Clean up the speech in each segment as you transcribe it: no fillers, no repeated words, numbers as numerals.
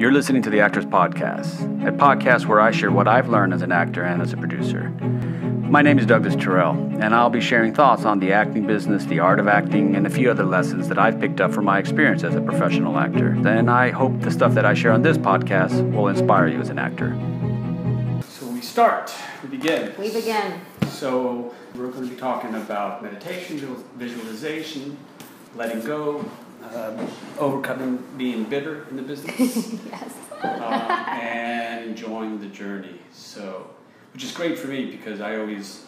You're listening to the Actors Podcast, a podcast where I share what I've learned as an actor and as a producer. My name is Douglas Taurel, and I'll be sharing thoughts on the acting business, the art of acting, and a few other lessons that I've picked up from my experience as a professional actor. Then I hope the stuff that I share on this podcast will inspire you as an actor. So we begin. We begin. So we're going to be talking about meditation, visualization, letting go, overcoming being bitter in the business. Yes. And enjoying the journey. So, which is great for me because I always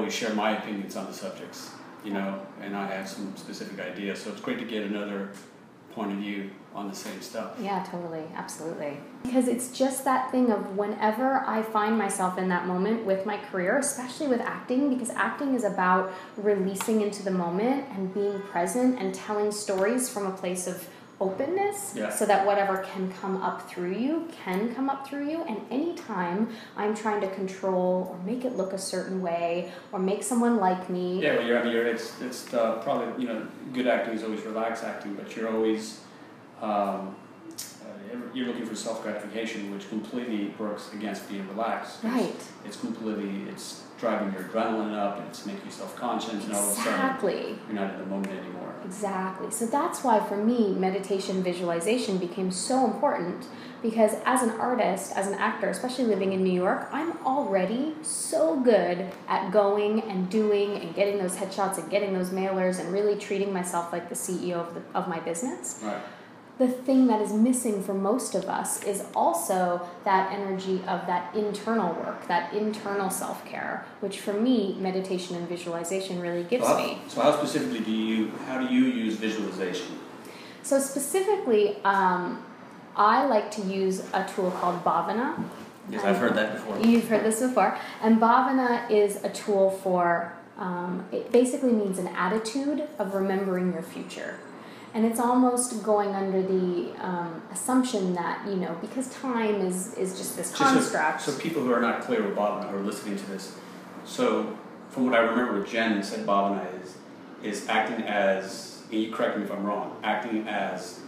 share my opinions on the subjects, and I have some specific ideas. So it's great to get another point of view on the same stuff. Yeah, totally. Absolutely. Because it's just that thing of whenever I find myself in that moment with my career, especially with acting, because acting is about releasing into the moment and being present and telling stories from a place of openness, so that whatever can come up through you can come up through you. And anytime I'm trying to control or make it look a certain way or make someone like me. Yeah, well, it's probably, good acting is always relaxed acting, but you're always you're looking for self-gratification, which completely works against being relaxed. Right. It's driving your adrenaline up, and it's making you self-conscious, and all of a sudden you're not in the moment anymore. Exactly. So that's why for me, meditation visualization became so important, because as an artist, as an actor, especially living in New York, I'm already so good at going and doing and getting those headshots and getting those mailers and really treating myself like the CEO of my business. Right. The thing that is missing for most of us is also that energy of that internal work, that internal self-care, which for me, meditation and visualization really gives me. So how specifically how do you use visualization? So specifically, I like to use a tool called Bhavana. Yes, I've heard that before. You've heard this before. And Bhavana is a tool for, it basically means an attitude of remembering your future. And it's almost going under the assumption that, because time is just this construct. So people who are not clear with Bhavana, who are listening to this, so from what I remember, Jen said Bhavana is acting as, and you correct me if I'm wrong, acting as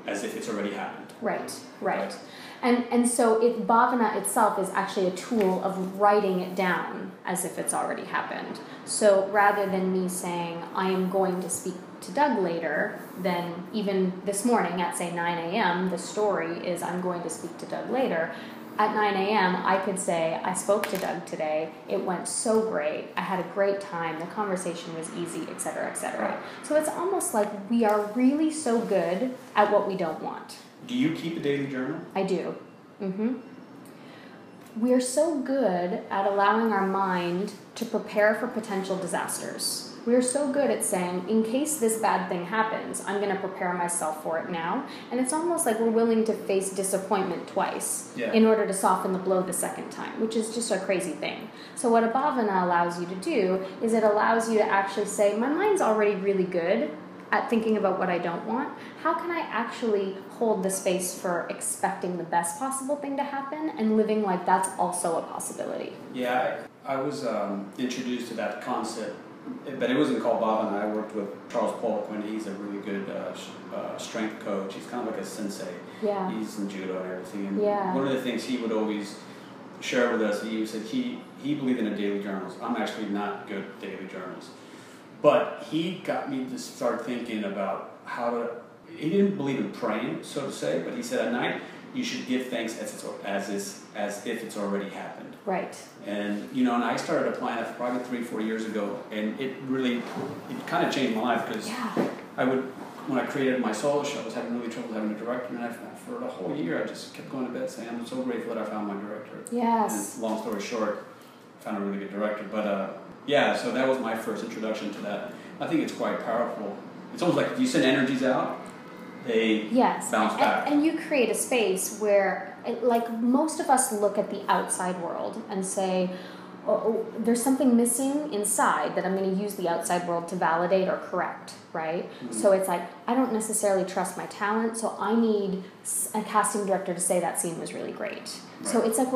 if it's already happened. Right. And so Bhavana itself is actually a tool of writing it down as if it's already happened. So rather than me saying, I am going to speak to Doug later, then even this morning at, say, 9 a.m., the story is I'm going to speak to Doug later. At 9 a.m., I could say, I spoke to Doug today. It went so great. I had a great time. The conversation was easy, et cetera, et cetera. Right. So it's almost like we are really so good at what we don't want. Do you keep a daily journal? I do. Mm-hmm. We're so good at allowing our mind to prepare for potential disasters. We're so good at saying, in case this bad thing happens, I'm going to prepare myself for it now. And it's almost like we're willing to face disappointment twice in order to soften the blow the second time, which is just a crazy thing. So what a Bhavana allows you to do is it allows you to actually say, my mind's already really good at thinking about what I don't want. How can I actually hold the space for expecting the best possible thing to happen and living like that's also a possibility? Yeah, I was introduced to that concept, but it wasn't called Bhavana. I worked with Charles Poliquin. He's a really good strength coach. He's kind of like a sensei. Yeah. He's in judo and everything. And one of the things he would always share with us, he said he believed in a daily journals. I'm actually not good at daily journals. But he got me to start thinking about he didn't believe in praying, so to say, but he said at night you should give thanks as if it's already happened. Right. And, and I started applying that probably 3-4 years ago, and it kind of changed my life, because when I created my solo show, I was having really trouble having a director, and for the whole year I just kept going to bed saying, I'm so grateful that I found my director. Yes. And long story short, I found a really good director, but so that was my first introduction to that. I think it's quite powerful. It's almost like if you send energies out, they bounce back. And you create a space where, like most of us look at the outside world and say, there's something missing inside that I'm going to use the outside world to validate or correct, right? Mm-hmm. So it's like, I don't necessarily trust my talent, so I need a casting director to say that scene was really great. So it's like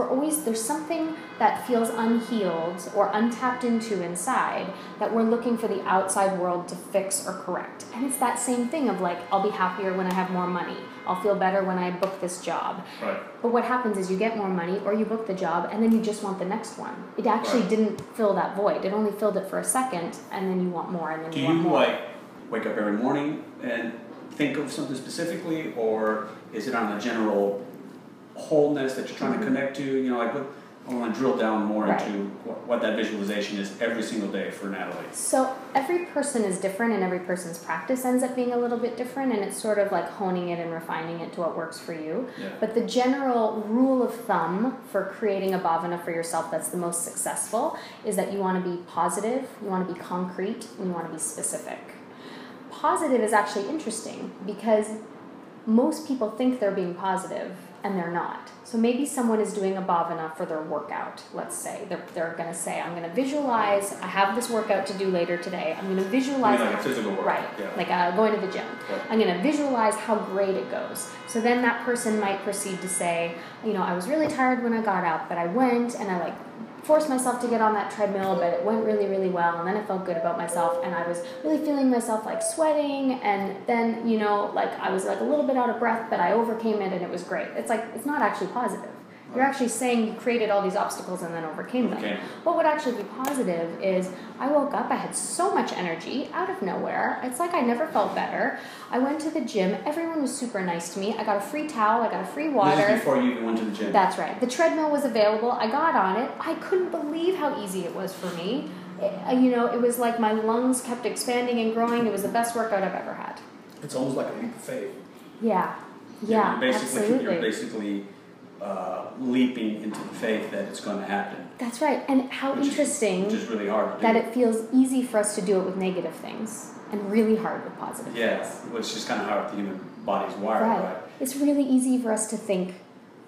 there's something that feels unhealed or untapped into inside that we're looking for the outside world to fix or correct. And it's that same thing of like, I'll be happier when I have more money. I'll feel better when I book this job. Right. But what happens is you get more money or you book the job and then you just want the next one. It actually didn't fill that void. It only filled it for a second and then you want more and then you want more. Do you like wake up every morning and think of something specifically, or is it on a general wholeness that you're trying to connect to? You know, like I want to drill down more into what that visualization is every single day for Natalie. So every person is different and every person's practice ends up being a little bit different, and it's sort of like honing it and refining it to what works for you. Yeah. But the general rule of thumb for creating a bhavana for yourself that's the most successful is that you want to be positive, you want to be concrete, and you want to be specific. Positive is actually interesting because most people think they're being positive and they're not. So maybe someone is doing a bhavana for their workout, let's say. They're going to say, I'm going to visualize, I have this workout to do later today. I'm going to visualize... like a physical workout. Right, yeah. like going to the gym. Yeah. I'm going to visualize how great it goes. So then that person might proceed to say, you know, I was really tired when I got up, but I went and I forced myself to get on that treadmill, but it went really, really well, and then I felt good about myself, and I was really feeling myself sweating, and then, you know, I was a little bit out of breath, but I overcame it, and it was great. It's it's not actually positive. You're actually saying you created all these obstacles and then overcame them. Okay. What would actually be positive is I woke up, I had so much energy out of nowhere. It's like I never felt better. I went to the gym. Everyone was super nice to me. I got a free towel. I got a free water. This is before you even went to the gym. That's right. The treadmill was available. I got on it. I couldn't believe how easy it was for me. It was like my lungs kept expanding and growing. It was the best workout I've ever had. It's almost like a leap of faith. Yeah. Yeah, Absolutely. You're basically leaping into the faith that it's going to happen. That's right. And how interesting which is really hard to do. that it feels easy for us to do it with negative things and really hard with positive things. Which is kind of how the human body's wired, right? It's really easy for us to think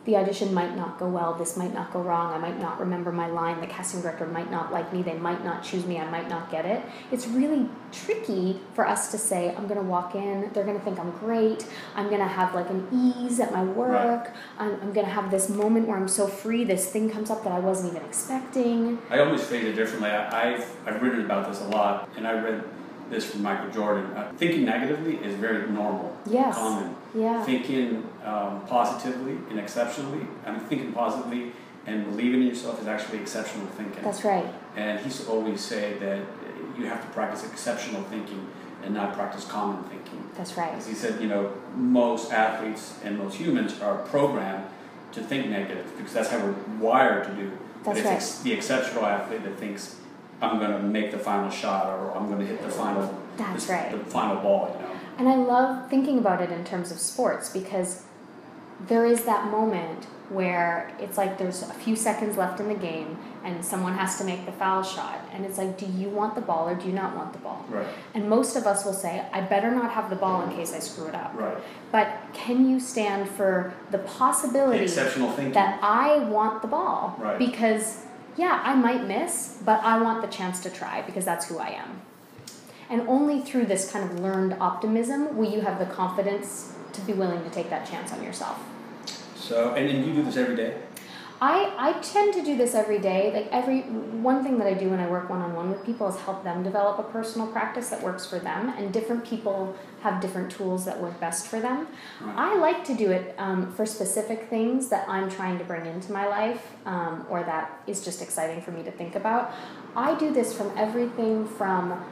the audition might not go well, this might not go wrong, I might not remember my line, the casting director might not like me, they might not choose me, I might not get it. It's really tricky for us to say, I'm going to walk in, they're going to think I'm great, I'm going to have an ease at my work, I'm going to have this moment where I'm so free, this thing comes up that I wasn't even expecting. I always phrase it differently. I've written about this a lot, and I read this from Michael Jordan. Thinking negatively is very normal, common. Yeah. Thinking positively and exceptionally, thinking positively and believing in yourself is actually exceptional thinking. That's right. And he used to always say that you have to practice exceptional thinking and not practice common thinking. That's right. As he said, most athletes and most humans are programmed to think negative because that's how we're wired to do. That's but it's the exceptional athlete that thinks, I'm going to make the final shot, or I'm going to hit the final ball, And I love thinking about it in terms of sports because there is that moment where it's like there's a few seconds left in the game and someone has to make the foul shot. And it's like, do you want the ball or do you not want the ball? Right. And most of us will say, I better not have the ball in case I screw it up. Right. But can you stand for the possibility the exceptional thinking that I want the ball? Right. Because I might miss, but I want the chance to try because that's who I am. And only through this kind of learned optimism will you have the confidence to be willing to take that chance on yourself. So, and you do this every day? I tend to do this every day. One thing that I do when I work one-on-one with people is help them develop a personal practice that works for them, and different people have different tools that work best for them. Right. I like to do it for specific things that I'm trying to bring into my life, or that is just exciting for me to think about. I do this from everything from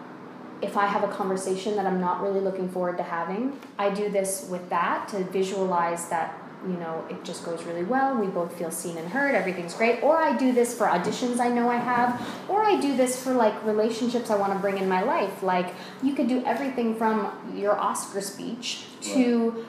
if I have a conversation that I'm not really looking forward to having, I do this with that to visualize that it just goes really well, we both feel seen and heard, everything's great. Or I do this for auditions I know I have, or I do this for relationships I want to bring in my life. You could do everything from your Oscar speech to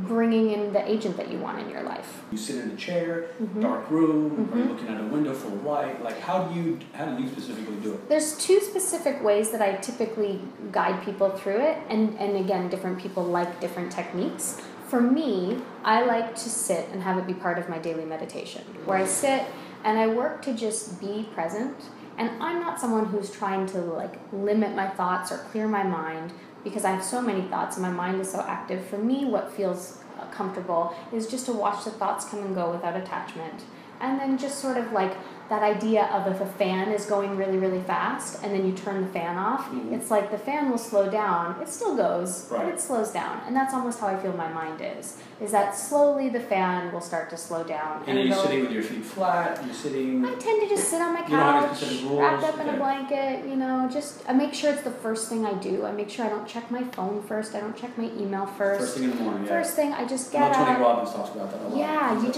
bringing in the agent that you want in your life. You sit in a chair, dark room, or you're looking at a window full of light. How do you specifically do it? There's two specific ways that I typically guide people through it, and again, different people like different techniques. For me, I like to sit and have it be part of my daily meditation, where I sit and I work to just be present. And I'm not someone who's trying to limit my thoughts or clear my mind because I have so many thoughts and my mind is so active. For me, what feels comfortable is just to watch the thoughts come and go without attachment. And then just sort of like that idea of if a fan is going really, really fast and then you turn the fan off, it's like the fan will slow down. It still goes, but it slows down. And that's almost how I feel my mind is that slowly the fan will start to slow down. And are you sitting with your feet flat? You're sitting... I tend to just sit on my couch, you don't have specific rules? Wrapped up in a blanket, just I make sure it's the first thing I do. I make sure I don't check my phone first. I don't check my email first. First thing in the morning, First thing, I just get up. Tony Robbins talks about that a lot. Yeah, you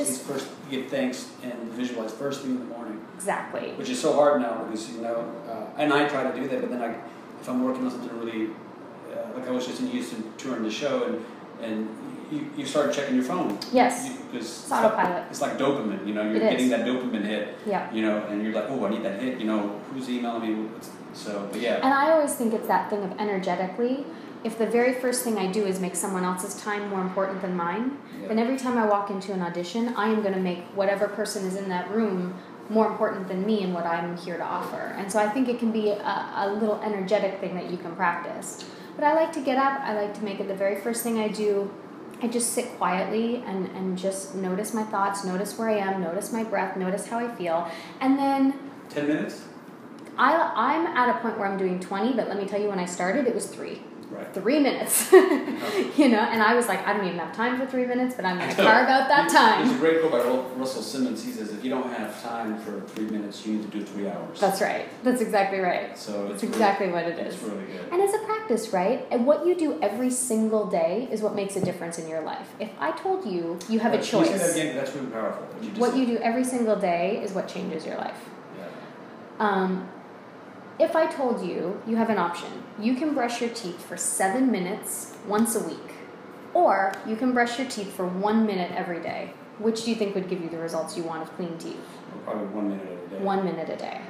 give thanks and visualize first thing in the morning. Exactly. Which is so hard now because, and I try to do that, but then if I'm working on something really, like I was just in Houston touring the show, and you start checking your phone. Yes. Because it's autopilot. It's like dopamine, you're getting that dopamine hit. Yeah. And you're like, oh, I need that hit, who's emailing me? So, but yeah. And I always think it's that thing of energetically. If the very first thing I do is make someone else's time more important than mine, then every time I walk into an audition, I am going to make whatever person is in that room more important than me and what I'm here to offer. And so I think it can be a little energetic thing that you can practice. But I like to get up. I like to make it the very first thing I do. I just sit quietly and just notice my thoughts, notice where I am, notice my breath, notice how I feel. And then... 10 minutes? I'm at a point where I'm doing 20, but let me tell you, when I started, it was 3. Right. 3 minutes. And I was like, I don't even have time for 3 minutes, but I'm going to carve out that time. There's a great quote by Russell Simmons. He says, if you don't have time for 3 minutes, you need to do 3 hours. That's right. That's exactly right. So it's exactly what it is. It's really good. And it's a practice, right? And what you do every single day is what makes a difference in your life. If I told you you have a choice. Can you say that again? That's really powerful. What you do every single day is what changes your life. Yeah. If I told you you have an option, you can brush your teeth for 7 minutes once a week, or you can brush your teeth for 1 minute every day, which do you think would give you the results you want of clean teeth? Probably 1 minute a day. 1 minute a day.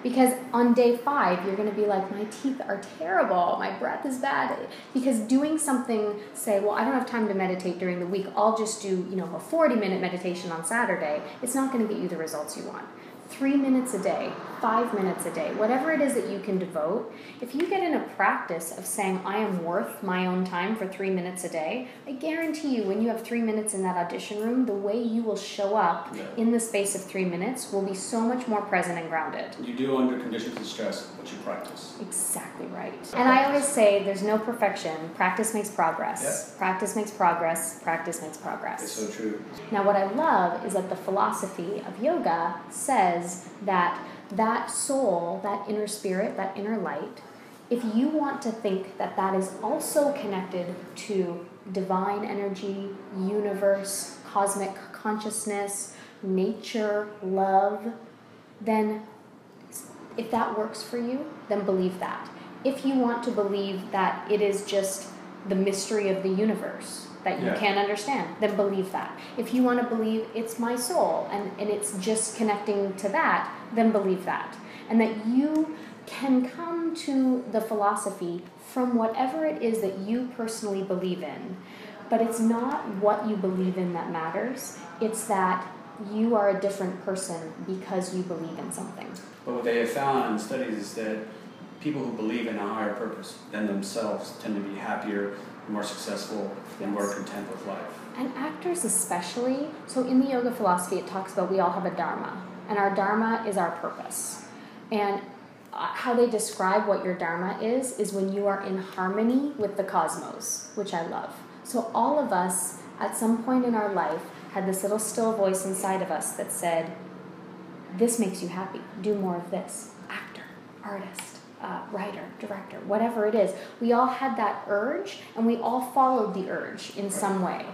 Because on day 5, you're going to be like, my teeth are terrible, my breath is bad. Because doing something, say, well, I don't have time to meditate during the week, I'll just do, a 40-minute meditation on Saturday, it's not going to get you the results you want. 3 minutes a day, 5 minutes a day, whatever it is that you can devote, if you get in a practice of saying, I am worth my own time for 3 minutes a day, I guarantee you when you have 3 minutes in that audition room, the way you will show up in the space of 3 minutes will be so much more present and grounded. You do under conditions of stress, but you practice. Exactly right. And I always say there's no perfection. Practice makes progress. Yep. Practice makes progress. Practice makes progress. It's so true. Now what I love is that the philosophy of yoga says that soul, that inner spirit, that inner light, if you want to think that is also connected to divine energy, universe, cosmic consciousness, nature, love, then if that works for you, then believe that. If you want to believe that it is just the mystery of the universe that you can't understand, then believe that. If you want to believe it's my soul and it's just connecting to that, then believe that. And that you can come to the philosophy from whatever it is that you personally believe in. But it's not what you believe in that matters. It's that you are a different person because you believe in something. But what they have found in studies is that people who believe in a higher purpose than themselves tend to be happier, more successful, and more content with life. And actors especially. So in the yoga philosophy, it talks about we all have a dharma. And our dharma is our purpose. And how they describe what your dharma is when you are in harmony with the cosmos, which I love. So all of us, at some point in our life, had this little still voice inside of us that said, this makes you happy. Do more of this. Actor, artist. Writer, director, whatever it is. We all had that urge, and we all followed the urge in some way.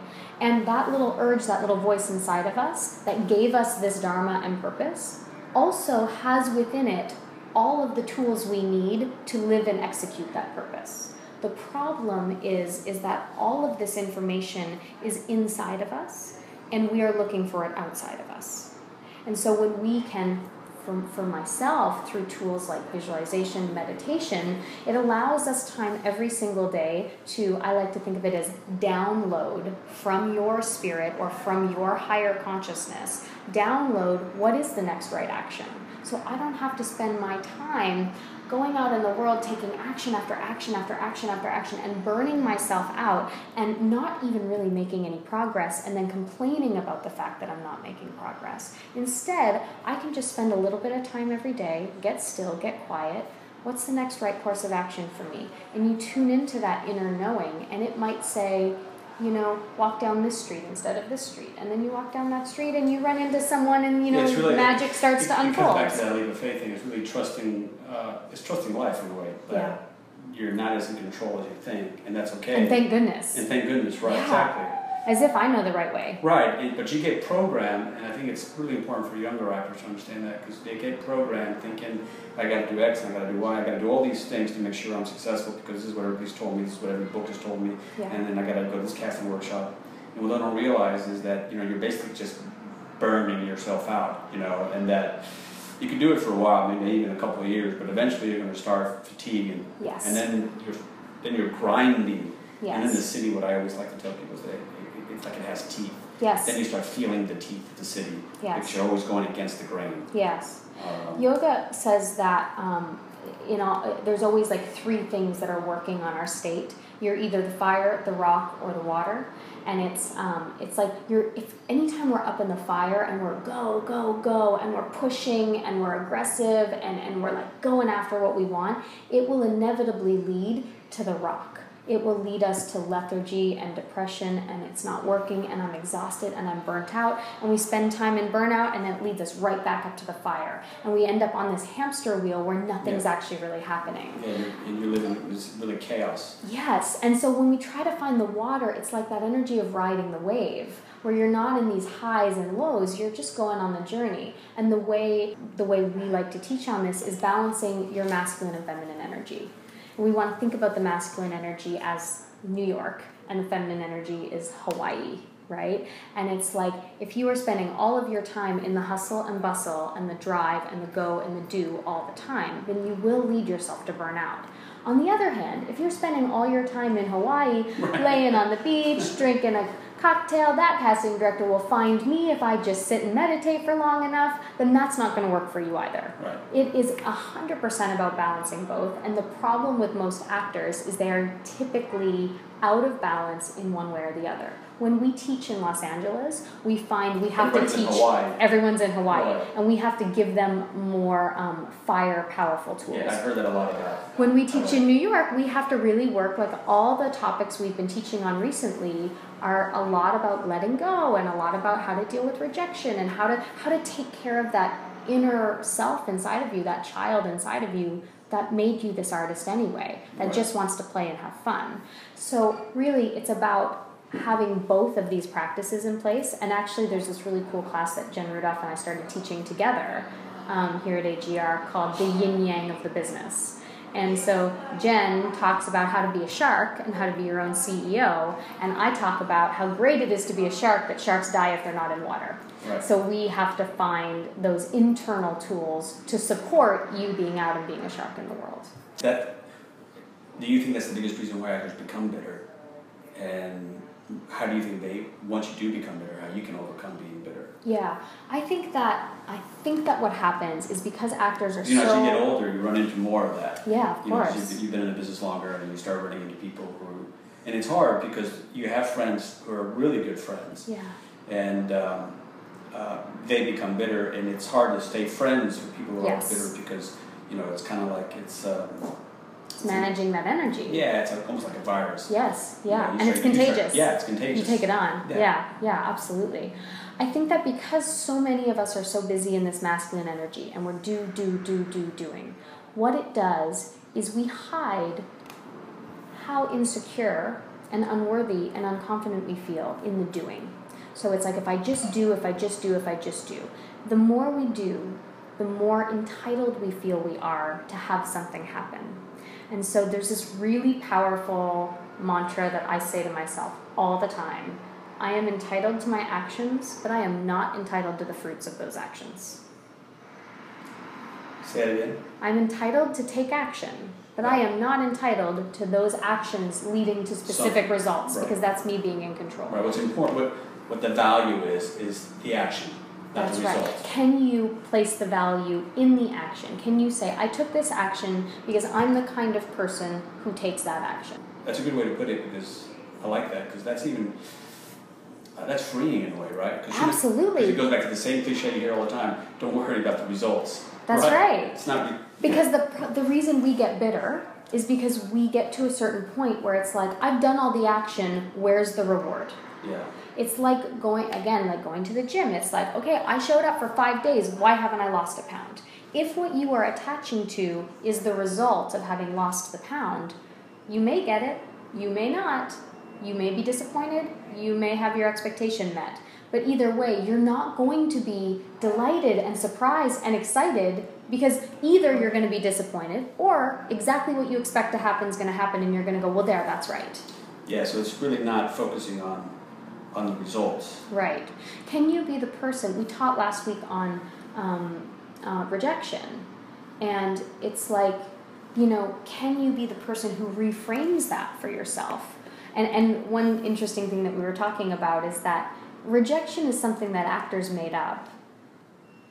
And that little urge, that little voice inside of us that gave us this dharma and purpose, also has within it all of the tools we need to live and execute that purpose. The problem is that all of this information is inside of us, and we are looking for it outside of us. And so when we can, for myself, through tools like visualization, meditation, it allows us time every single day to, I like to think of it as download from your spirit or from your higher consciousness, download what is the next right action. So I don't have to spend my time going out in the world, taking action after action after action after action, and burning myself out, and not even really making any progress, and then complaining about the fact that I'm not making progress. Instead, I can just spend a little bit of time every day, get still, get quiet. What's the next right course of action for me? And you tune into that inner knowing, and it might say, walk down this street instead of this street. And then you walk down that street and you run into someone and, really, magic starts to unfold. It comes back to that leap of faith thing. It's really trusting life in a way. That you're not as in control as you think, and that's okay. And thank goodness. Right, exactly. As if I know the right way. Right, but you get programmed, and I think it's really important for younger actors to understand that, because they get programmed thinking, I got to do X, and I got to do Y, I got to do all these things to make sure I'm successful, because this is what everybody's told me, this is what every book has told me, and then I got to go to this casting workshop. And what they don't realize is that you're basically just burning yourself out, and that you can do it for a while, maybe even a couple of years, but eventually you're going to start fatiguing, and then you're grinding. Yes. And in the city, what I always like to tell people is that it's like it has teeth. Yes. Then you start feeling the teeth of the city. Yes. Because you're always going against the grain. Yes. Yoga says that there's always like 3 things that are working on our state. You're either the fire, the rock, or the water. And it's like if anytime we're up in the fire and we're go, go, go, and we're pushing and we're aggressive and we're like going after what we want, it will inevitably lead to the rock. It will lead us to lethargy and depression, and it's not working, and I'm exhausted, and I'm burnt out, and we spend time in burnout, and it leads us right back up to the fire. And we end up on this hamster wheel where nothing's actually really happening. Yeah, and you're living in this really chaos. Yes, and so when we try to find the water, it's like that energy of riding the wave, where you're not in these highs and lows, you're just going on the journey. And the way we like to teach on this is balancing your masculine and feminine energy. We want to think about the masculine energy as New York, and the feminine energy is Hawaii, right? And it's like, if you are spending all of your time in the hustle and bustle and the drive and the go and the do all the time, then you will lead yourself to burnout. On the other hand, if you're spending all your time in Hawaii, laying on the beach, drinking a cocktail, that casting director will find me if I just sit and meditate for long enough, then that's not going to work for you either. Right. It is 100% about balancing both, and the problem with most actors is they are typically out of balance in one way or the other. When we teach in Los Angeles, we find we have to teach... Everyone's in Hawaii. And we have to give them more fire, powerful tools. Yeah, I've heard that a lot about. When we teach in New York, we have to really work, like all the topics we've been teaching on recently are a lot about letting go, and a lot about how to deal with rejection, and how to take care of that inner self inside of you, that child inside of you that made you this artist anyway, that just wants to play and have fun. So really, it's about having both of these practices in place. And actually, there's this really cool class that Jen Rudolph and I started teaching together here at AGR called the Yin Yang of the Business. And so Jen talks about how to be a shark and how to be your own CEO, and I talk about how great it is to be a shark, but sharks die if they're not in water. Right. So we have to find those internal tools to support you being out and being a shark in the world. Do you think that's the biggest reason why actors become bitter? And how do you think once you do become bitter, how you can overcome being bitter? Yeah, I think that what happens is because actors are as you get older, you run into more of that. Yeah, of course. You've been in the business longer, and you start running into people and it's hard because you have friends who are really good friends. Yeah. And they become bitter, and it's hard to stay friends with people who are bitter because it's kind of like it's managing that energy. Yeah, it's almost like a virus. Yes, yeah, and it's contagious. It's contagious. You take it on. Yeah, absolutely. I think that because so many of us are so busy in this masculine energy, and we're doing, what it does is we hide how insecure and unworthy and unconfident we feel in the doing. So it's like, if I just do, the more we do, the more entitled we feel we are to have something happen. And so there's this really powerful mantra that I say to myself all the time. I am entitled to my actions, but I am not entitled to the fruits of those actions. Say it again. I'm entitled to take action, but I am not entitled to those actions leading to specific results, because that's me being in control. Right. What's important, what the value is the action. not the results. Right. Can you place the value in the action? Can you say, I took this action because I'm the kind of person who takes that action? That's a good way to put it, because I like that, because that's even, that's freeing in a way, right? Absolutely. Because it goes back to the same cliche you hear all the time, don't worry about the results. That's right. It's not... Because the reason we get bitter is because we get to a certain point where it's like, I've done all the action, where's the reward? Yeah. It's like going to the gym. It's like, okay, I showed up for 5 days, why haven't I lost a pound? If what you are attaching to is the result of having lost the pound, you may get it, you may not, you may be disappointed, you may have your expectation met. But either way, you're not going to be delighted and surprised and excited, because either you're going to be disappointed or exactly what you expect to happen is going to happen, and you're going to go, well, there, that's right. Yeah, so it's really not focusing on the results. Right. Can you be the person, we taught last week on rejection, and it's like, can you be the person who reframes that for yourself? And one interesting thing that we were talking about is that rejection is something that actors made up,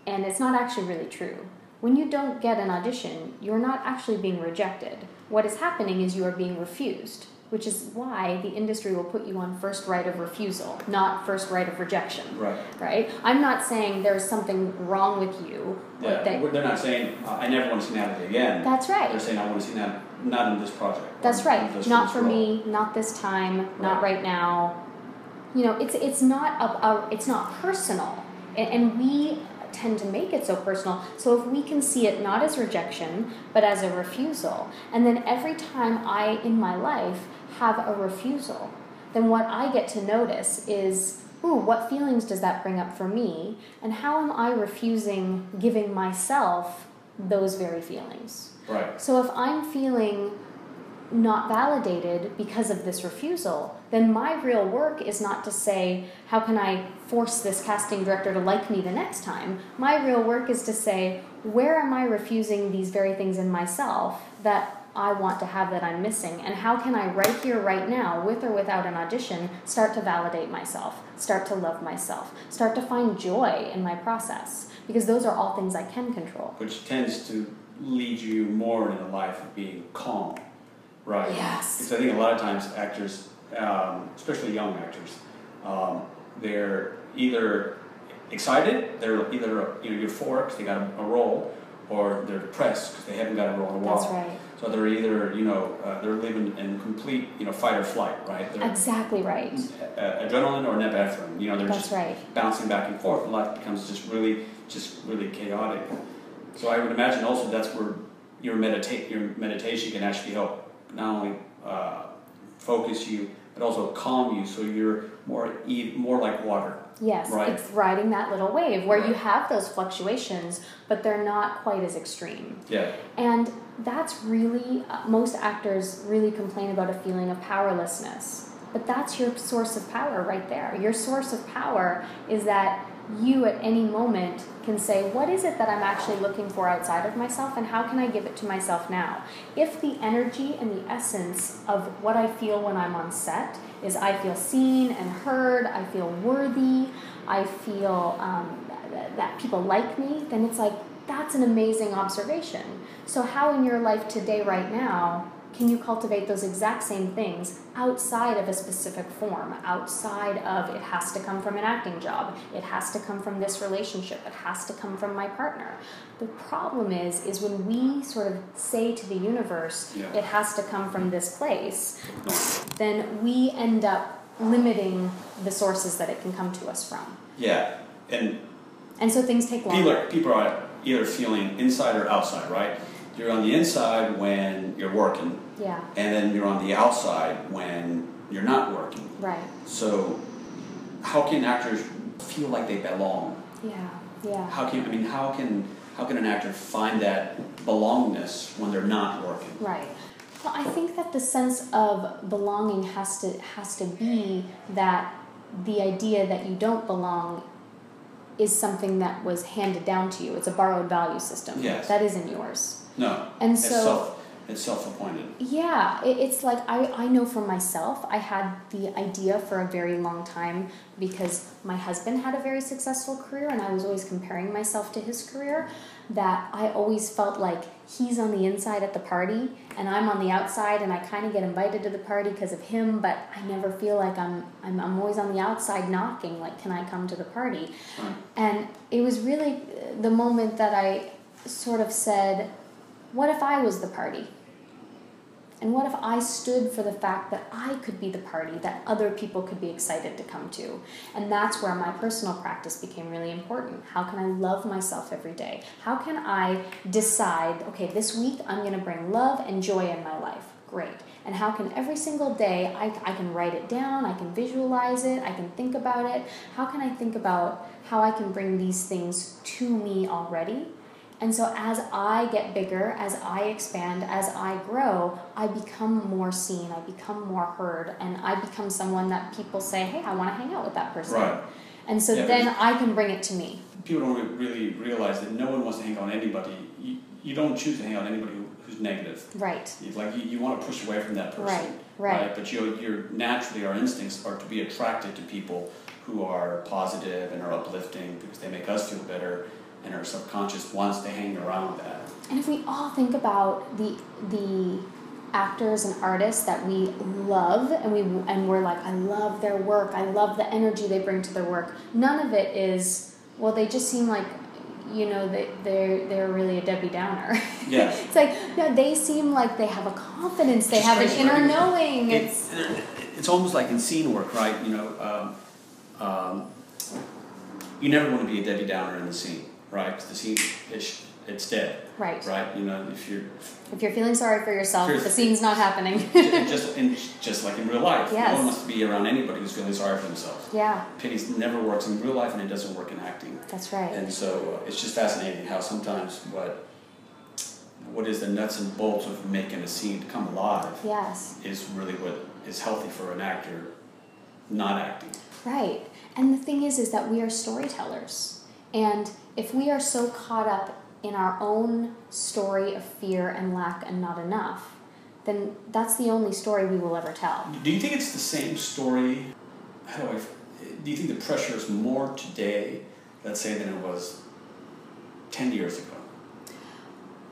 and it's not actually really true. When you don't get an audition, you're not actually being rejected. What is happening is you are being refused, which is why the industry will put you on first right of refusal, not first right of rejection. Right? I'm not saying there's something wrong with you. Yeah, they're not saying, I never want to see Natalie again. That's right. They're saying, I want to see Natalie, not in this project. That's right. Not for me, not this time, not right now. It's not personal, and we tend to make it so personal. So if we can see it not as rejection, but as a refusal, and then every time I, in my life, have a refusal, then what I get to notice is, what feelings does that bring up for me, and how am I refusing giving myself those very feelings? Right. So if I'm feeling not validated because of this refusal, then my real work is not to say, how can I force this casting director to like me the next time? My real work is to say, where am I refusing these very things in myself that I want to have that I'm missing? And how can I right here, right now, with or without an audition, start to validate myself, start to love myself, start to find joy in my process? Because those are all things I can control. Which tends to lead you more in a life of being calm. Right. Yes. Because I think a lot of times actors, especially young actors, they're either excited, they're either euphoric because they got a role, or they're depressed because they haven't got a role in a while. That's right. So they're either they're living in complete fight or flight, right? They're exactly right. Adrenaline or norepinephrine. They're That's just right. bouncing back and forth, and life becomes just really chaotic. So I would imagine also that's where your meditation can actually help not only focus you, but also calm you, so you're more like water. Yes, right? It's riding that little wave where right. you have those fluctuations, but they're not quite as extreme. Yeah. And that's really, most actors really complain about a feeling of powerlessness. But that's your source of power right there. Your source of power is that you at any moment can say, what is it that I'm actually looking for outside of myself, and how can I give it to myself now? If the energy and the essence of what I feel when I'm on set is I feel seen and heard, I feel worthy, I feel that people like me, then it's like, that's an amazing observation. So how in your life today, right now, can you cultivate those exact same things outside of a specific form, outside of it has to come from an acting job, it has to come from this relationship, it has to come from my partner? The problem is when we sort of say to the universe, it has to come from this place, then we end up limiting the sources that it can come to us from. Yeah, and so things take longer. People are either feeling inside or outside, right? You're on the inside when you're working, and then you're on the outside when you're not working. Right. So, how can actors feel like they belong? Yeah. How can an actor find that belongness when they're not working? Right. Well, I think that the sense of belonging has to be that the idea that you don't belong is something that was handed down to you. It's a borrowed value system. Yes. That isn't yours. No. And so It's self-appointed. Yeah, it's like I know for myself, I had the idea for a very long time because my husband had a very successful career and I was always comparing myself to his career, that I always felt like he's on the inside at the party and I'm on the outside, and I kind of get invited to the party because of him, but I never feel like I'm always on the outside knocking, like, can I come to the party? Right. And it was really the moment that I sort of said, what if I was the party? And what if I stood for the fact that I could be the party that other people could be excited to come to? And that's where my personal practice became really important. How can I love myself every day? How can I decide, okay, this week I'm going to bring love and joy in my life? Great. And how can every single day I can write it down, I can visualize it, I can think about it. How can I think about how I can bring these things to me already? And so as I get bigger, as I expand, as I grow, I become more seen, I become more heard, and I become someone that people say, hey, I want to hang out with that person. Right. And so then I can bring it to me. People don't really realize that no one wants to hang out with anybody. You don't choose to hang out with anybody who's negative. Right. You want to push away from that person. Right. But you're naturally, our instincts are to be attracted to people who are positive and are uplifting because they make us feel better. And our subconscious wants to hang around that. And if we all think about the actors and artists that we love, and we're like, I love their work, I love the energy they bring to their work. None of it is, well, they just seem like, they're really a Debbie Downer. Yeah. It's like, no, they seem like they have a confidence, they have an inner knowing. It's almost like in scene work, right? You never want to be a Debbie Downer in the scene. Right, because the scene it's dead. Right. If you're feeling sorry for yourself, the scene's not happening. just like in real life, yes. No one wants to be around anybody who's feeling sorry for themselves. Yeah. Pity never works in real life, and it doesn't work in acting. That's right. And so it's just fascinating how sometimes what is the nuts and bolts of making a scene come alive. Yes. Is really what is healthy for an actor, not acting. Right, and the thing is that we are storytellers. And if we are so caught up in our own story of fear and lack and not enough, then that's the only story we will ever tell. Do you think it's the same story? Do you think the pressure is more today, let's say, than it was 10 years ago?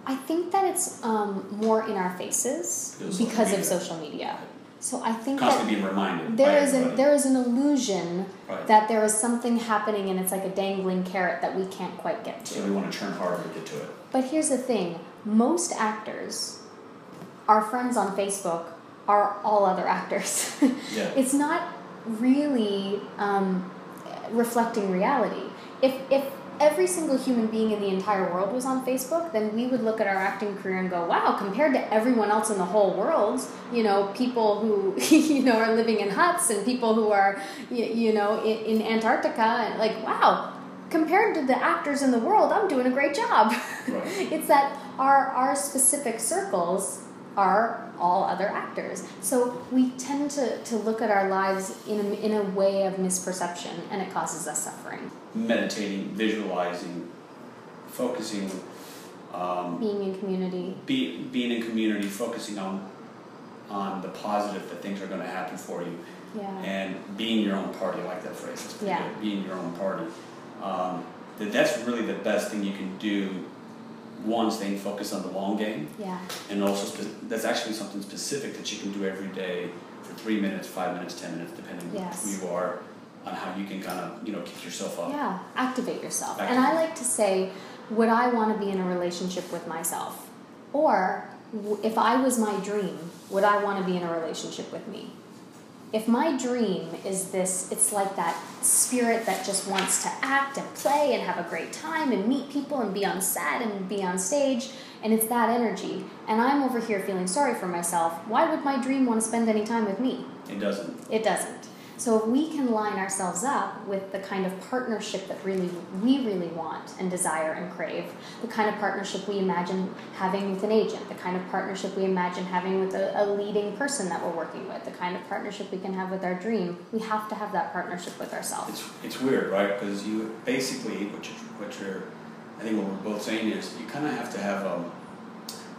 I think that it's more in our faces because of social media. So I think constantly that being reminded there is an illusion right. that there is something happening and it's like a dangling carrot that we can't quite get to. So we want to turn harder to get to it. But here's the thing. Most actors, our friends on Facebook, are all other actors. Yeah. It's not really reflecting reality. If every single human being in the entire world was on Facebook, then we would look at our acting career and go, wow, compared to everyone else in the whole world, people who, are living in huts and people who are, in Antarctica, and like, wow, compared to the actors in the world, I'm doing a great job. Right. It's that our specific circles are all other actors. So we tend to look at our lives in a way of misperception, and it causes us suffering. Meditating, visualizing, focusing. Being in community. Being in community, focusing on the positive, that things are going to happen for you. Yeah. And being your own party. I like that phrase. It's pretty good. Being your own party. That's really the best thing you can do. One, staying focused on the long game. Yeah. And also, that's actually something specific that you can do every day for 3 minutes, 5 minutes, 10 minutes, depending on who you are, on how you can kind of, kick yourself up. Yeah, activate yourself. And I like to say, would I want to be in a relationship with myself? Or, if I was my dream, would I want to be in a relationship with me? If my dream is this, it's like that spirit that just wants to act and play and have a great time and meet people and be on set and be on stage, and it's that energy, and I'm over here feeling sorry for myself, why would my dream want to spend any time with me? It doesn't. It doesn't. So if we can line ourselves up with the kind of partnership that we really want and desire and crave, the kind of partnership we imagine having with an agent, the kind of partnership we imagine having with a leading person that we're working with, the kind of partnership we can have with our dream, we have to have that partnership with ourselves. It's weird, right? Because you basically, what you're, I think what we're both saying is, you kind of have to have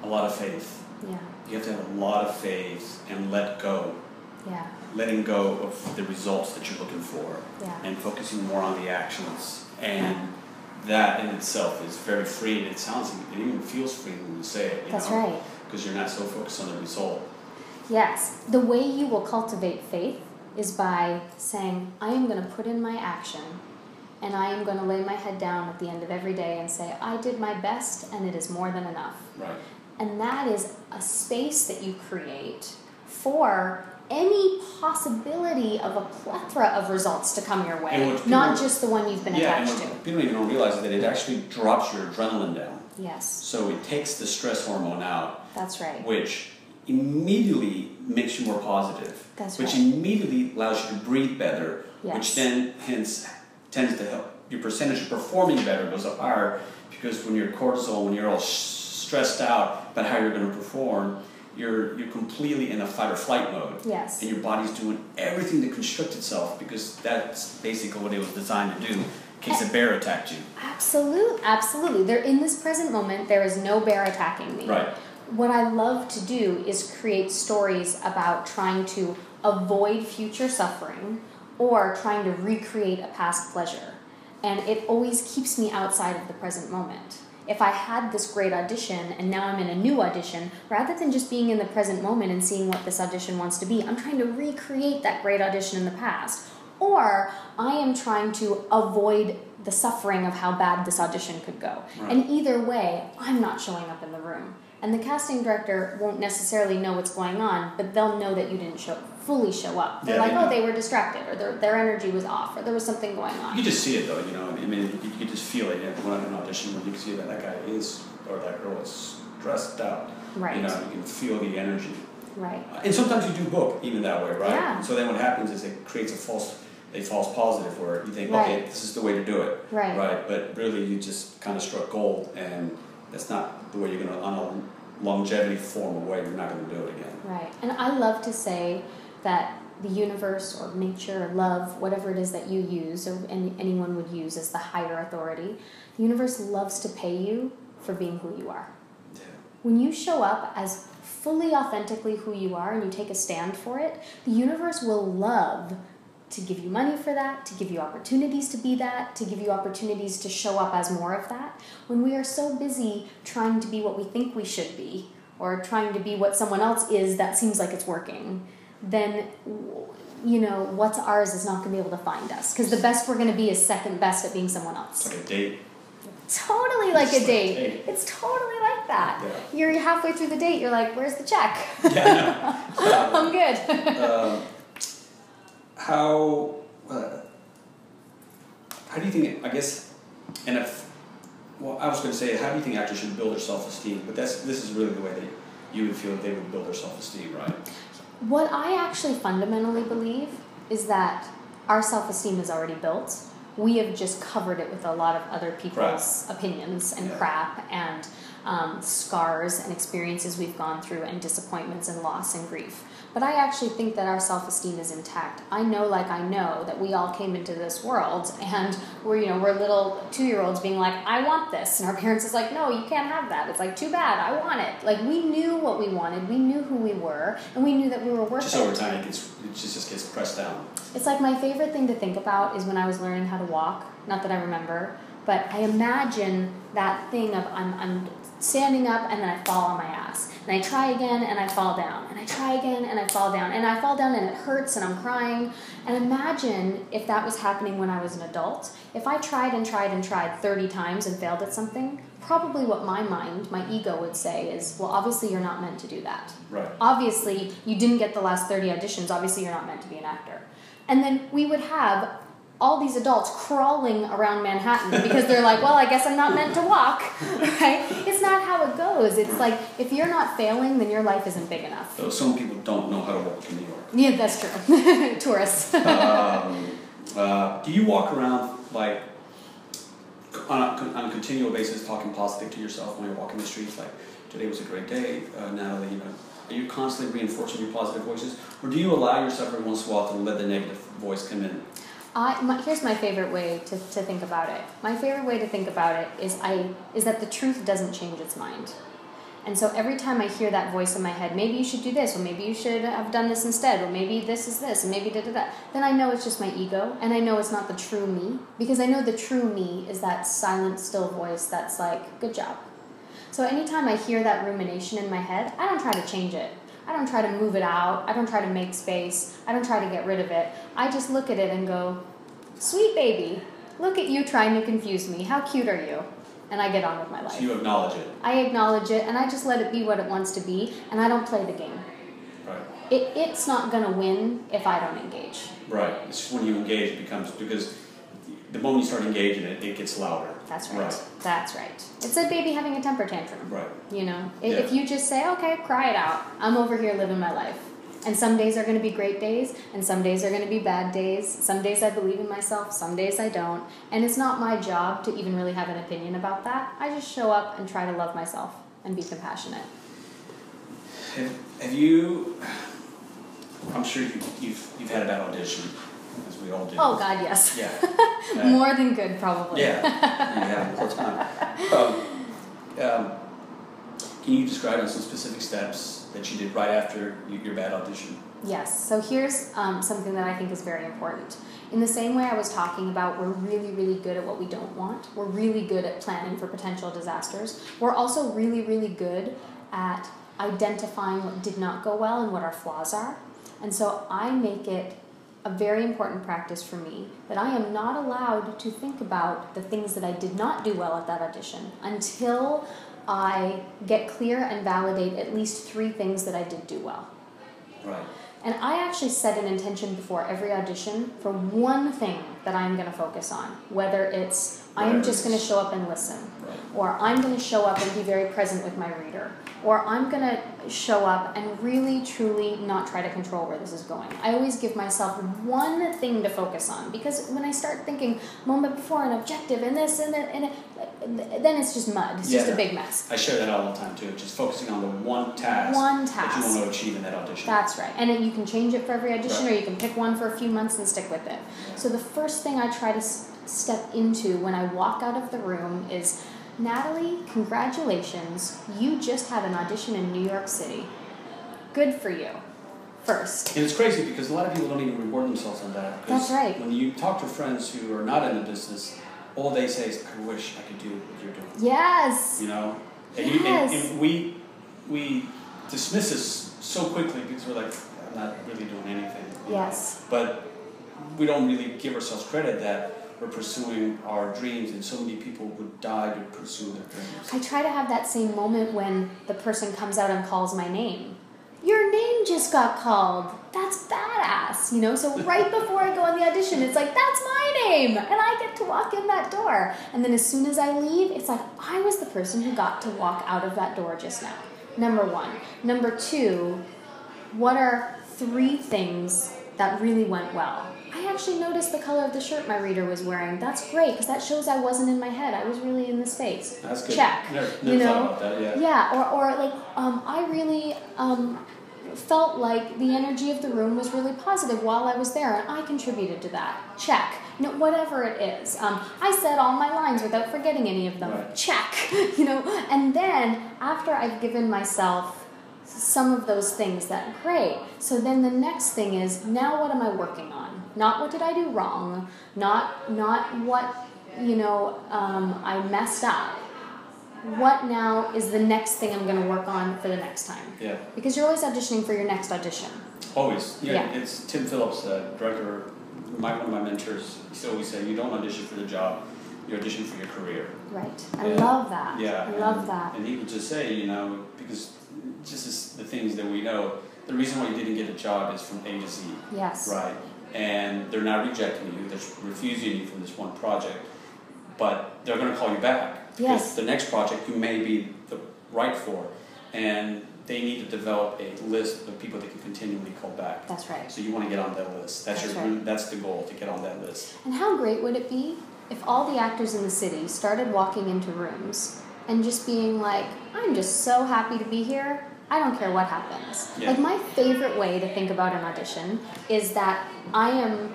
a lot of faith Yeah. You have to have a lot of faith and let go. Yeah. Letting go of the results that you're looking for. Yeah. And focusing more on the actions. And that in itself is very freeing. It sounds, it even feels freeing when you say it. That's right. Because you're not so focused on the result. Yes. The way you will cultivate faith is by saying, I am going to put in my action, and I am going to lay my head down at the end of every day and say, I did my best, and it is more than enough. Right. And that is a space that you create for any possibility of a plethora of results to come your way, not just the one you've been attached to. People don't realize that it actually drops your adrenaline down. Yes. So it takes the stress hormone out. That's right. Which immediately makes you more positive. That's which right. immediately allows you to breathe better, yes. which then hence tends to help your percentage of performing better goes up higher, because when you're cortisol, when you're all stressed out about how you're going to perform, you're completely in a fight or flight mode. Yes. And your body's doing everything to constrict itself, because that's basically what it was designed to do in case a bear attacked you. Absolutely. They're in this present moment, there is no bear attacking me. Right. What I love to do is create stories about trying to avoid future suffering or trying to recreate a past pleasure. And it always keeps me outside of the present moment. If I had this great audition and now I'm in a new audition, rather than just being in the present moment and seeing what this audition wants to be, I'm trying to recreate that great audition in the past. Or I am trying to avoid the suffering of how bad this audition could go. Right. And either way, I'm not showing up in the room. And the casting director won't necessarily know what's going on, but they'll know that you didn't fully show up. They're they were distracted, or their energy was off, or there was something going on. You just see it, though, I mean, you can just feel it. When I'm in an audition, when you can see that guy is, or that girl is stressed out. Right. You can feel the energy. Right. And sometimes you do book even that way, right? Yeah. So then what happens is it creates a false positive where you think, okay, this is the way to do it. Right. Right. But really, you just kind of struck gold, and that's not the way you're going to, on a longevity form of way, you're not going to do it again. Right. And I love to say that the universe or nature or love, whatever it is that you use or anyone would use as the higher authority, the universe loves to pay you for being who you are. Yeah. When you show up as fully authentically who you are and you take a stand for it, the universe will love to give you money for that, to give you opportunities to be that, to give you opportunities to show up as more of that. When we are so busy trying to be what we think we should be, or trying to be what someone else is that seems like it's working, then what's ours is not going to be able to find us. Because the best we're going to be is second best at being someone else. It's like a date. Totally like a date. It's totally like that. Yeah. You're halfway through the date, you're like, where's the check? Yeah, no. I'm good. How do you think, I guess, I was going to say, how do you think actors should build their self-esteem? But this is really the way that you would feel that they would build their self-esteem, right? What I actually fundamentally believe is that our self-esteem is already built. We have just covered it with a lot of other people's opinions and crap and scars and experiences we've gone through and disappointments and loss and grief. But I actually think that our self-esteem is intact. I know that we all came into this world and we're little 2-year-olds being like, I want this. And our parents is like, no, you can't have that. It's like, too bad, I want it. Like, we knew what we wanted, we knew who we were, and we knew that we were worth it. Just over time, it just gets pressed down. It's like my favorite thing to think about is when I was learning how to walk. Not that I remember, but I imagine that thing of I'm standing up and then I fall on my ass. And I try again and I fall down. And I try again and I fall down. And I fall down and it hurts and I'm crying. And imagine if that was happening when I was an adult. If I tried and tried and tried 30 times and failed at something, probably what my ego would say is, well, obviously you're not meant to do that. Right. Obviously you didn't get the last 30 auditions. Obviously you're not meant to be an actor. And then we would have all these adults crawling around Manhattan because they're like, well, I guess I'm not meant to walk, right? It's not how it goes. It's like, if you're not failing, then your life isn't big enough. So some people don't know how to walk in New York. Yeah, that's true. Tourists. Do you walk around, like, on a continual basis talking positive to yourself when you're walking the streets? Like, today was a great day, Natalie, are you constantly reinforcing your positive voices? Or do you allow yourself every once in a while to let the negative voice come in? Here's my favorite way to think about it. My favorite way to think about it is that the truth doesn't change its mind. And so every time I hear that voice in my head, maybe you should do this, or maybe you should have done this instead, or maybe this is this, and maybe da-da-da, then I know it's just my ego, and I know it's not the true me, because I know the true me is that silent, still voice that's like, good job. So anytime I hear that rumination in my head, I don't try to change it. I don't try to move it out. I don't try to make space. I don't try to get rid of it. I just look at it and go, sweet baby, look at you trying to confuse me. How cute are you? And I get on with my life. So you acknowledge it. I acknowledge it, and I just let it be what it wants to be, and I don't play the game. Right. It's not going to win if I don't engage. Right. It's when you engage, it becomes, because the moment you start engaging it, it gets louder. That's right. That's right. It's a baby having a temper tantrum. Right. You know, if you just say, okay, cry it out. I'm over here living my life. And some days are going to be great days, and some days are going to be bad days. Some days I believe in myself, some days I don't. And it's not my job to even really have an opinion about that. I just show up and try to love myself and be compassionate. Have you, I'm sure you've had a bad audition, as we all do. Oh, God, yes. Yeah. More than good, probably. Yeah. You have all the time. Can you describe some specific steps that you did right after your bad audition? Yes. So here's something that I think is very important. In the same way I was talking about, we're really, really good at what we don't want. We're really good at planning for potential disasters. We're also really, really good at identifying what did not go well and what our flaws are. And so I make it a very important practice for me that I am not allowed to think about the things that I did not do well at that audition until I get clear and validate at least 3 things that I did do well. Right. And I actually set an intention before every audition for one thing that I'm going to focus on, whether it's I'm just going to show up and listen, or I'm going to show up and be very present with my reader, or I'm going to show up and really, truly not try to control where this is going. I always give myself one thing to focus on, because when I start thinking moment before an objective and this and that, then it's just mud. It's just a big mess. I share that all the time too, just focusing on the one task that you want to achieve in that audition. That's right. And you can change it for every audition, or you can pick one for a few months and stick with it. Yeah. So the first thing I try to step into when I walk out of the room is, Natalie, congratulations, you just had an audition in New York City. Good for you. First. And it's crazy because a lot of people don't even reward themselves on that. That's right. When you talk to friends who are not in the business, all they say is, I wish I could do what you're doing. Yes. You know? Yes. And we dismiss this so quickly because we're like, I'm not really doing anything. Yes. But we don't really give ourselves credit that we're pursuing our dreams, and so many people would die to pursue their dreams. I try to have that same moment when the person comes out and calls my name. Your name just got called. That's badass, you know? So right before I go on the audition, it's like, that's my name, and I get to walk in that door. And then as soon as I leave, it's like, I was the person who got to walk out of that door just now. Number 1. Number 2, what are 3 things that really went well? I actually noticed the color of the shirt my reader was wearing. That's great, because that shows I wasn't in my head. I was really in the space. That's good. Check. Never you know? thought about that, yeah. Yeah, or like, I really felt like the energy of the room was really positive while I was there, and I contributed to that. Check. You know, whatever it is. I said all my lines without forgetting any of them. Right. Check. You know, and then after I've given myself some of those things, that great. So then the next thing is, now what am I working on? Not what did I do wrong, not what, you know, I messed up. What now is the next thing I'm going to work on for the next time? Yeah. Because you're always auditioning for your next audition. Always. Yeah. Yeah. It's Tim Phillips, director, one of my mentors. He always said, you don't audition for the job, you audition for your career. Right. I love that. Yeah. I love that. And he would just say, you know, because just as the things that we know, the reason why you didn't get a job is from A to Z. Yes. Right. And they're not rejecting you, they're refusing you from this one project, but they're going to call you back. Yes. Because the next project you may be the right for, and they need to develop a list of people that can continually call back. That's right. So you want to get on that list. That's the goal, to get on that list. And how great would it be if all the actors in the city started walking into rooms and just being like, I'm just so happy to be here. I don't care what happens. Yeah. Like, my favorite way to think about an audition is that I am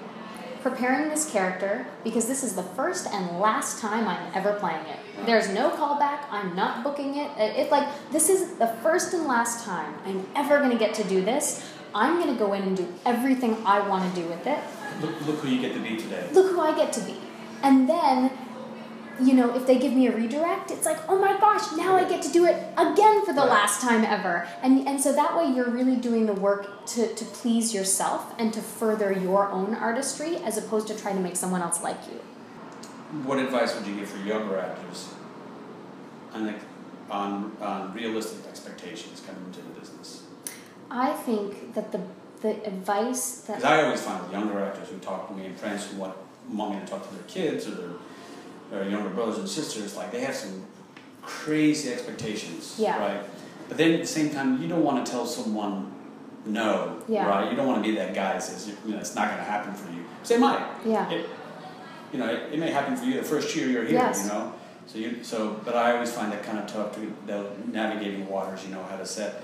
preparing this character because this is the first and last time I'm ever playing it. There's no callback. I'm not booking it. It's like, this is the first and last time I'm ever going to get to do this. I'm going to go in and do everything I want to do with it. Look who you get to be today. Look who I get to be. And then, you know, if they give me a redirect, it's like, oh my gosh, now I get to do it again for the last time ever. And so that way you're really doing the work to please yourself and to further your own artistry as opposed to trying to make someone else like you. What advice would you give for younger actors on realistic expectations coming into the business? I think that the advice that... Because I always find with younger actors who talk to me and friends who want me to talk to their kids or their younger brothers and sisters, like they have some crazy expectations, right? But then at the same time, you don't want to tell someone no, right? You don't want to be that guy that says, you know, it's not going to happen for you. Because it might. Yeah. It may happen for you the first year you're here, you know? But I always find that kind of tough to navigating waters, you know, how to set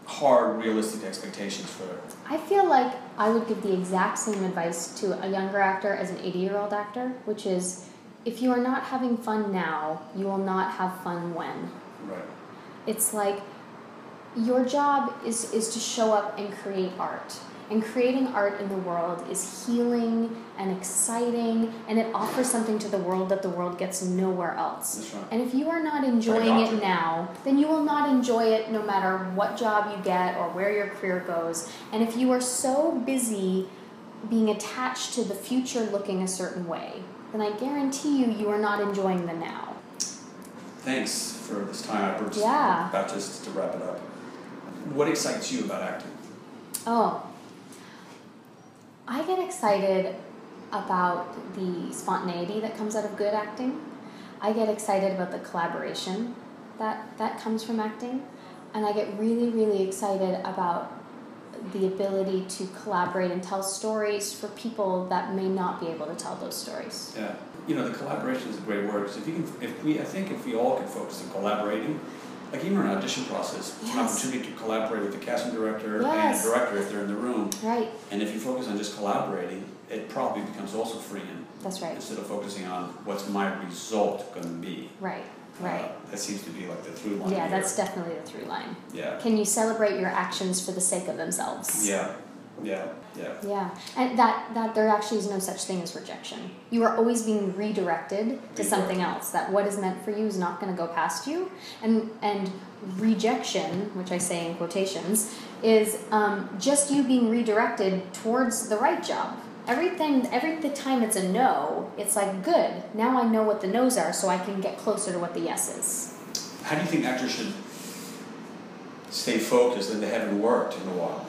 hard, realistic expectations for it. I feel like I would give the exact same advice to a younger actor as an 80-year-old actor, which is, if you are not having fun now, you will not have fun when. Right. It's like, your job is to show up and create art. And creating art in the world is healing and exciting, and it offers something to the world that the world gets nowhere else. That's right. And if you are not enjoying it now, then you will not enjoy it no matter what job you get or where your career goes. And if you are so busy being attached to the future looking a certain way, then I guarantee you are not enjoying the now. Thanks for this time. About just to wrap it up. What excites you about acting? Oh, I get excited about the spontaneity that comes out of good acting. I get excited about the collaboration that comes from acting. And I get really, really excited about the ability to collaborate and tell stories for people that may not be able to tell those stories. Yeah. You know, the collaboration is a great word. Because I think if we all can focus on collaborating, like even an audition process, it's an opportunity to collaborate with the casting director and the director if they're in the room. Right. And if you focus on just collaborating, it probably becomes also freeing. That's right. Instead of focusing on what's my result going to be. Right. That seems to be like the through line. Yeah, that's definitely the through line. Yeah. Can you celebrate your actions for the sake of themselves? Yeah. And that there actually is no such thing as rejection. You are always being redirected to something else. That what is meant for you is not going to go past you. And rejection, which I say in quotations, is just you being redirected towards the right job. Every time it's a no, it's like, good, now I know what the no's are so I can get closer to what the yes is. How do you think actors should stay focused if they haven't worked in a while?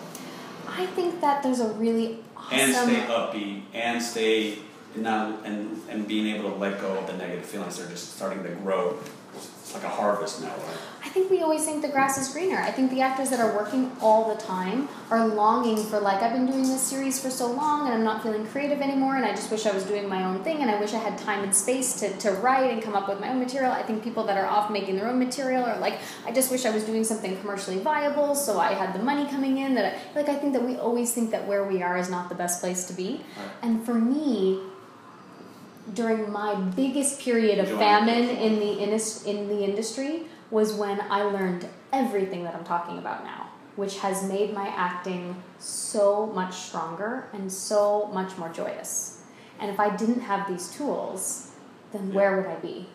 I think that there's a really awesome... And stay upbeat, and stay and being able to let go of the negative feelings. They're just starting to grow. It's like a harvest now, right? I think we always think the grass is greener. I think the actors that are working all the time are longing for, like, I've been doing this series for so long and I'm not feeling creative anymore and I just wish I was doing my own thing and I wish I had time and space to write and come up with my own material. I think people that are off making their own material are like, I just wish I was doing something commercially viable so I had the money coming in. I think that we always think that where we are is not the best place to be. Right. And for me, during my biggest period of famine in the industry was when I learned everything that I'm talking about now, which has made my acting so much stronger and so much more joyous. And if I didn't have these tools, then where would I be?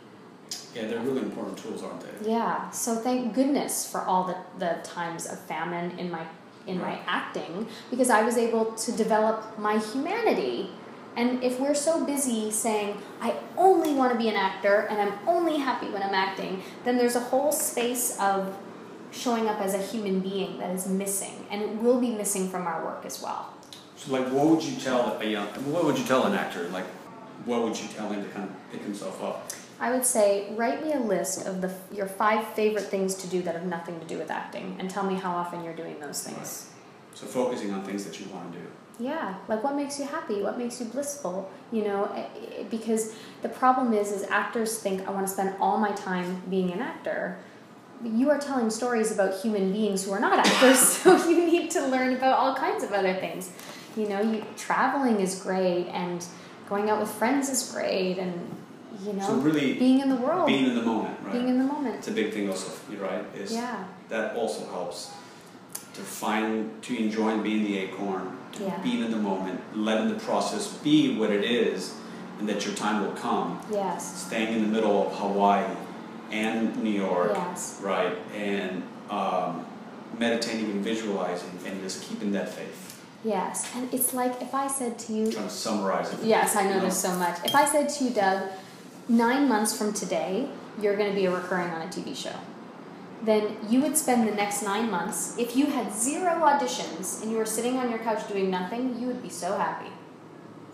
Yeah, they're really important tools, aren't they? Yeah, so thank goodness for all the times of famine in my acting, because I was able to develop my humanity. And if we're so busy saying, I only want to be an actor and I'm only happy when I'm acting, then there's a whole space of showing up as a human being that is missing, and it will be missing from our work as well. So, like, what would you tell an actor? Like, what would you tell him to kind of pick himself up? I would say, write me a list of your 5 favorite things to do that have nothing to do with acting, and tell me how often you're doing those things. Right. So focusing on things that you want to do. Yeah, like what makes you happy, what makes you blissful, because the problem is actors think, I want to spend all my time being an actor. You are telling stories about human beings who are not actors, so you need to learn about all kinds of other things. You know, traveling is great, and going out with friends is great, and you know, so really being in the world, being in the moment, right? Being in the moment. It's a big thing also, right? That also helps to enjoy being the acorn, being in the moment, letting the process be what it is, and that your time will come. Yes. Staying in the middle of Hawaii and New York, right? And meditating and visualizing and just keeping that faith. Yes, and it's like if I said to you... I'm trying to summarize it. Yes, I know there's so much. If I said to you, Doug, 9 months from today, you're going to be recurring on a TV show, then you would spend the next 9 months, if you had 0 auditions and you were sitting on your couch doing nothing, you would be so happy.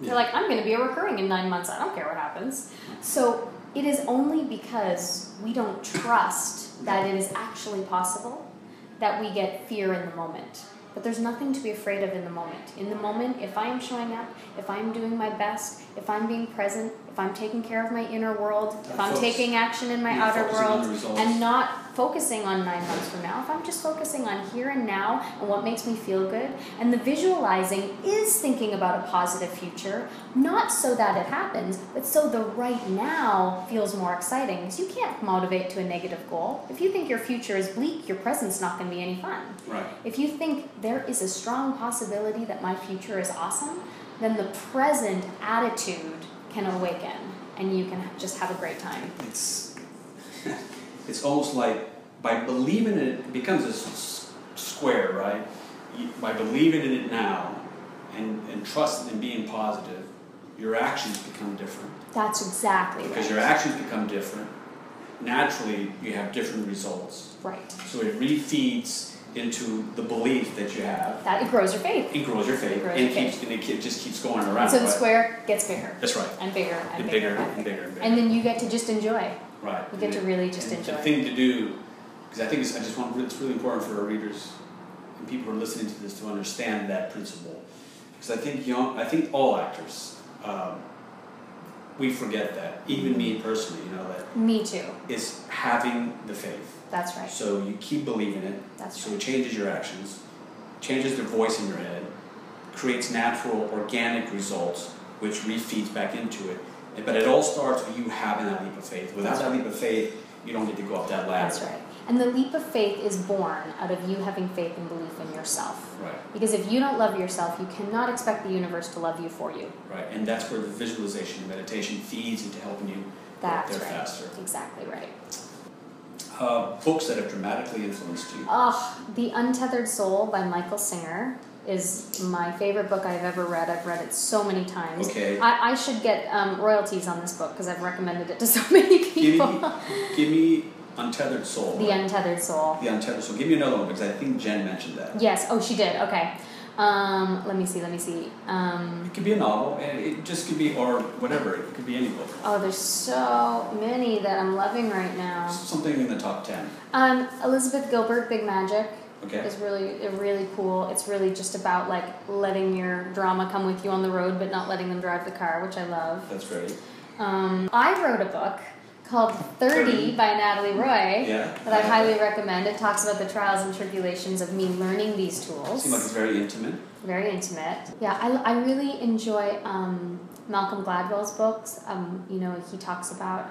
Yeah. You're like, I'm going to be recurring in 9 months. I don't care what happens. So it is only because we don't trust that it is actually possible that we get fear in the moment. But there's nothing to be afraid of in the moment. In the moment, if I am showing up, if I'm doing my best, if I'm being present, if I'm taking care of my inner world, if I'm taking action in my outer world, and not focusing on 9 months from now, if I'm just focusing on here and now and what makes me feel good, and the visualizing is thinking about a positive future, not so that it happens, but so the right now feels more exciting. Because you can't motivate to a negative goal. If you think your future is bleak, your present's not going to be any fun. Right. If you think there is a strong possibility that my future is awesome, then the present attitude can awaken, and you can just have a great time. It's almost like by believing in it, it becomes a square, right? By believing in it now and trusting and being positive, your actions become different. That's exactly right. Because your actions become different, naturally you have different results. Right. So it refeeds into the belief that you have. That it grows your faith. It grows your faith. And it just keeps going around. So the square gets bigger. That's right. And bigger and bigger. And then you get to just enjoy. Right. You get to really just enjoy. The thing to do, because I think it's really important for our readers and people who are listening to this to understand that principle. Because I think all actors, we forget that. Even me personally, that. Me too. Is having the faith. That's right. So you keep believing it. That's right. So it changes your actions, changes the voice in your head, creates natural, organic results, which refeeds back into it. But it all starts with you having that leap of faith. Without that leap of faith, you don't get to go up that ladder. That's right. And the leap of faith is born out of you having faith and belief in yourself. Right. Because if you don't love yourself, you cannot expect the universe to love you for you. Right. And that's where the visualization and meditation feeds into helping you get there faster. Exactly right. Books that have dramatically influenced you. The Untethered Soul by Michael Singer is my favorite book I've ever read. I've read it so many times. Okay. I should get royalties on this book because I've recommended it to so many people. Give me Untethered Soul. The Untethered Soul. The Untethered Soul. Give me another one because I think Jen mentioned that. Yes. Oh, she did. Okay. Let me see. It could be a novel, and it just could be, or whatever. It could be any book. Oh, there's so many that I'm loving right now. Something in the top 10. Elizabeth Gilbert, Big Magic. Okay. Is really cool. It's really just about like letting your drama come with you on the road, but not letting them drive the car, which I love. That's great. I wrote a book called 30 by Natalie Roy that I highly recommend. It talks about the trials and tribulations of me learning these tools. Seems like it's very intimate. Very intimate. Yeah, I really enjoy Malcolm Gladwell's books. He talks about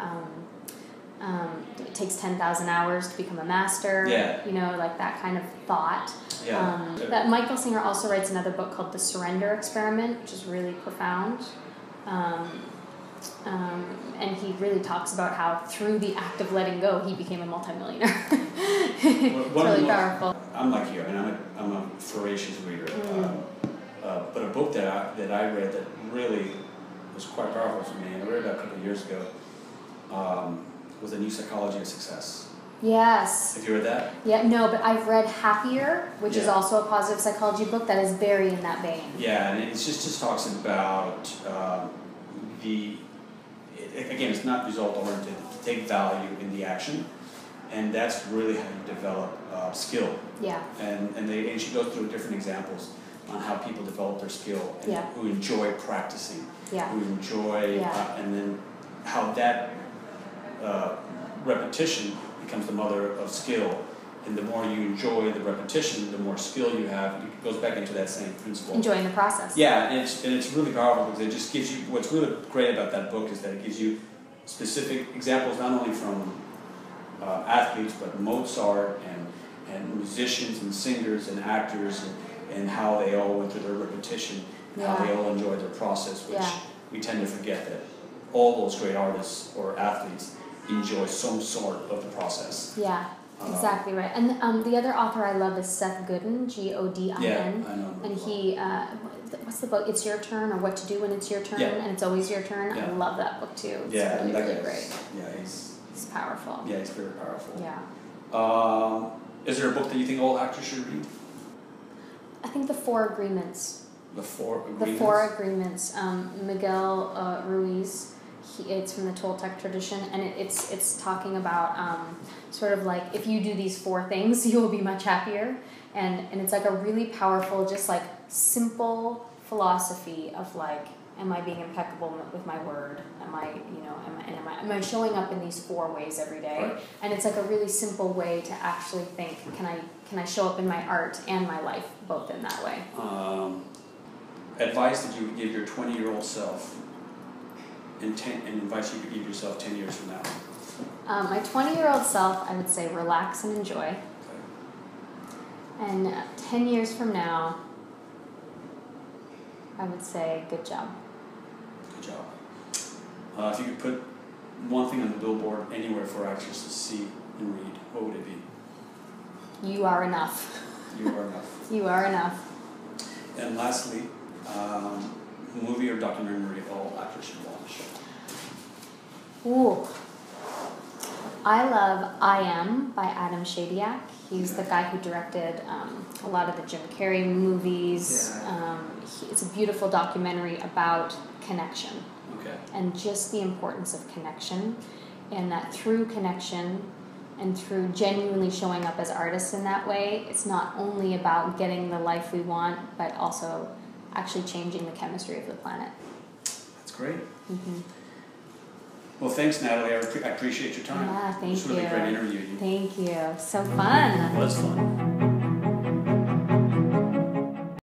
it takes 10,000 hours to become a master. Yeah. Like that kind of thought. Yeah. That Michael Singer also writes another book called The Surrender Experiment, which is really profound. And he really talks about how through the act of letting go, he became a multimillionaire. It's really powerful. I'm like you. I mean, I'm a voracious reader. But a book that I read that really was quite powerful for me, and I read it a couple of years ago, was The New Psychology of Success. Yes. Have you read that? Yeah, no, but I've read Happier, which is also a positive psychology book that is very in that vein. Yeah, and it just talks about again, it's not result-oriented. To take value in the action, and that's really how you develop skill. Yeah. And she goes through different examples on how people develop their skill and who enjoy practicing, who enjoy, and then how that repetition becomes the mother of skill, And the more you enjoy the repetition, the more skill you have. It goes back into that same principle. Enjoying the process. Yeah, and it's really powerful because it just gives you, what's really great about that book is that it gives you specific examples not only from athletes, but Mozart and musicians and singers and actors and how they all went through their repetition, and how they all enjoyed their process, which we tend to forget that all those great artists or athletes enjoy some sort of the process. Yeah. Exactly right. And the other author I love is Seth Godin, Godin. Yeah, I know. And he, what's the book? It's Your Turn, or What to Do When It's Your Turn, and It's Always Your Turn. Yeah. I love that book too. It's really, really great. Yeah, he's powerful. Yeah, he's very powerful. Yeah. Is there a book that you think all actors should read? I think The Four Agreements. The Four Agreements? The Four Agreements. Miguel Ruiz. It's from the Toltec tradition, and it's talking about sort of like, if you do these 4 things, you will be much happier, and it's like a really powerful, just like simple philosophy of like, am I being impeccable with my word? Am I showing up in these 4 ways every day? Right. And it's like a really simple way to actually think, can I show up in my art and my life both in that way? Advice that you would give your 20-year-old self, and advice you could give yourself 10 years from now? My 20-year-old self, I would say relax and enjoy. Okay. And 10 years from now, I would say good job. Good job. If you could put one thing on the billboard anywhere for actors to see and read, what would it be? You are enough. You are enough. You are enough. And lastly, movie or documentary all actors should watch? Ooh. I love I Am by Adam Shadyac. He's the guy who directed a lot of the Jim Carrey movies. Yeah. It's a beautiful documentary about connection. Okay. And just the importance of connection, and that through connection and through genuinely showing up as artists in that way, it's not only about getting the life we want, but also actually changing the chemistry of the planet. That's great. Mm-hmm. Well, thanks, Natalie. I appreciate your time. Yeah, thank you. It was really a great interview. Thank you. So fun. It was fun.